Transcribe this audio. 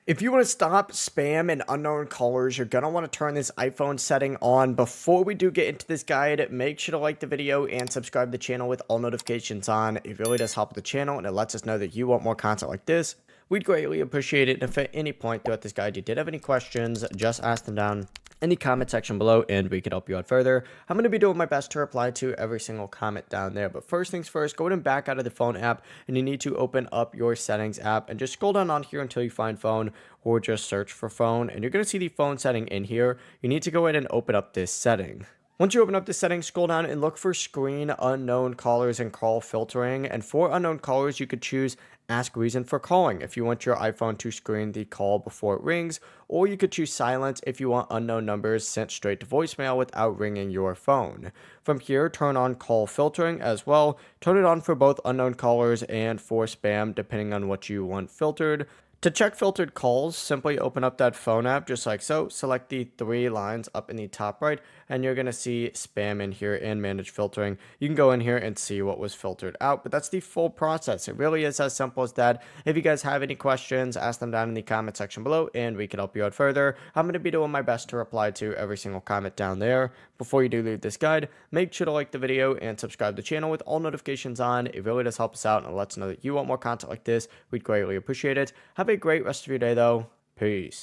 If you want to stop spam and unknown callers, you're going to want to turn this iPhone setting on. Before we do get into this guide, make sure to like the video and subscribe to the channel with all notifications on. It really does help the channel and it lets us know that you want more content like this. We'd greatly appreciate it. And if at any point throughout this guide you did have any questions, just ask them down in the comment section below and we could help you out further. I'm going to be doing my best to reply to every single comment down there. But first things first, go ahead and back out of the phone app and you need to open up your settings app and just scroll down on here until you find phone, or just search for phone, and you're going to see the phone setting in here. You need to go ahead and open up this setting. Once you open up the settings, scroll down and look for screen unknown callers and call filtering. And for unknown callers, you could choose ask reason for calling if you want your iPhone to screen the call before it rings, or you could choose silence if you want unknown numbers sent straight to voicemail without ringing your phone. From here, turn on call filtering as well. Turn it on for both unknown callers and for spam, depending on what you want filtered. To check filtered calls, simply open up that phone app just like so. Select the three lines up in the top right, and you're going to see spam in here and manage filtering. You can go in here and see what was filtered out, but that's the full process. It really is as simple as that. If you guys have any questions, ask them down in the comment section below, and we can help you out further. I'm going to be doing my best to reply to every single comment down there. Before you do leave this guide, make sure to like the video and subscribe to the channel with all notifications on. It really does help us out and lets us know that you want more content like this. We'd greatly appreciate it. Have a great rest of your day, though. Peace.